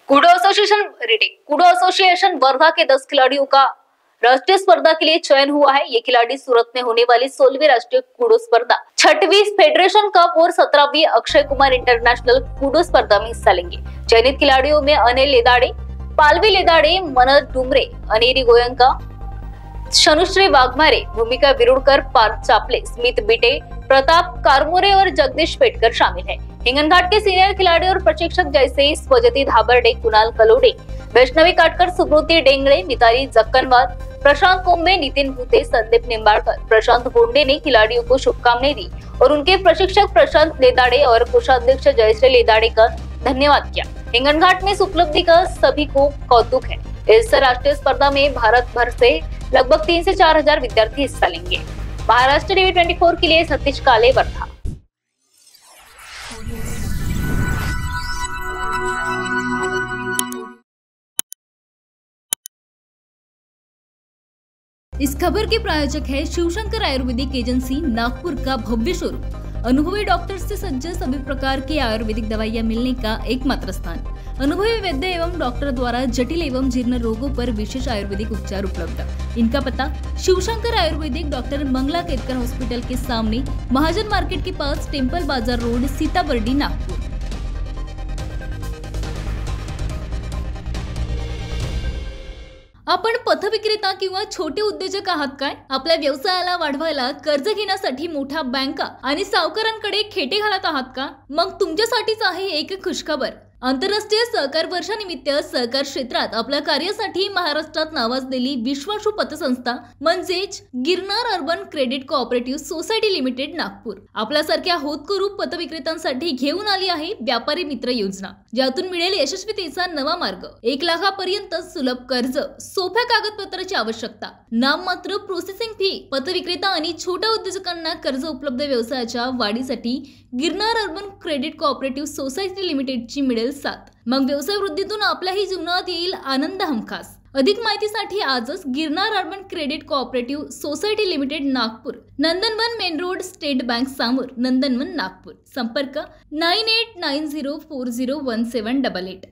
Koodo association Wardha के 10 खिलाड़ियों का राष्ट्रीय स्पर्धा के लिए चयन हुआ है। ये खिलाड़ी सूरत में होने वाली 16वीं राष्ट्रीय कूडो स्पर्धा, 6वीं फेडरेशन कप और 17वीं अक्षय कुमार इंटरनेशनल कूडो स्पर्धा में हिस्सा लेंगे। चयनित खिलाड़ियों में अनिल लेदाड़े, पालवी लेदाड़े, मनोज डुमरे, अनेरी गोयंका, शनुश्री वाघमारे, भूमिका विरुड़कर, पार्थ चापले, स्मित बिटे, प्रताप कारमोरे और जगदीश पेटकर शामिल है। हिंगनघाट के सीनियर खिलाड़ी और प्रशिक्षक जैसे स्वजती धाबरडे, कुणाल कलोडे, वैष्णवी काटकर, सुब्रुति डेंगड़े, मिताली जक्कनवार, प्रशांत कोम्बे, नितिन भूते, संदीप निम्बाड़कर, प्रशांत गोंडे ने खिलाड़ियों को शुभकामनाएं दी और उनके प्रशिक्षक प्रशांत लेदाड़े और कोषाध्यक्ष जयश्री लेदाड़े का धन्यवाद किया। हिंगनघाट में इस उपलब्धि का सभी को कौतुक है। इस राष्ट्रीय स्पर्धा में भारत भर से लगभग 3 से 4 हजार विद्यार्थी हिस्सा लेंगे। महाराष्ट्र टीवी 24 के लिए सतीश काले, वर्धा। इस खबर के प्रायोजक है शिवशंकर आयुर्वेदिक एजेंसी, नागपुर का भव्य शोरूम। अनुभवी डॉक्टर से सज्ज सभी प्रकार की आयुर्वेदिक दवाइयां मिलने का एकमात्र स्थान। अनुभवी वैद्य एवं डॉक्टर द्वारा जटिल एवं जीर्ण रोगों पर विशेष आयुर्वेदिक उपचार उपलब्ध। इनका पता शिवशंकर आयुर्वेदिक, डॉक्टर मंगला केतकर हॉस्पिटल के सामने, महाजन मार्केट के पास, टेम्पल बाजार रोड, सीताबर्डी, नागपुर। आपण पथविक्रेता किंवा छोटे उद्योजक आहात काय? आपल्या व्यवसायाला वाढवायला कर्ज घेण्यासाठी मोठ्या बँका आणि सावकारांकडे खेटे घालत आहात का? मग तुमच्यासाठीच आहे एक खुशखबर। आंतरराष्ट्रीय सहकार वर्षानिमित्त सहकार क्षेत्रात आपल्या कार्यासाठी महाराष्ट्रात नावाजलेली विश्वासू पतसंस्था म्हणजेच Girnar urban credit cooperative society limited Nagpur आपल्यासारख्या होतकरू पतविक्रेत्यांसाठी घेऊन आली आहे व्यापारी मित्र योजना, ज्यातून मिळेल यशस्वीतेचा नवा मार्ग। 1 लाखापर्यंत सुलभ कर्ज, सोप्या कागदपत्राची आवश्यकता, नाममात्र प्रोसेसिंग फी, पतविक्रेता आणि छोट्या उद्योजकांना कर्ज उपलब्ध व्यवसायाच्या वाढीसाठी Girnar urban credit cooperative society लिमिटेडची मिळेल साथ। मग व्यवसाय वृद्धीतून आपल्याही जीवनात येईल आनंद हमखास। अधिक माहितीसाठी आजच Girnar urban credit cooperative society limited Nagpur, Nandanvan main road, state bank समोर, नंदनवन नागपूर। संपर्क 9890401788।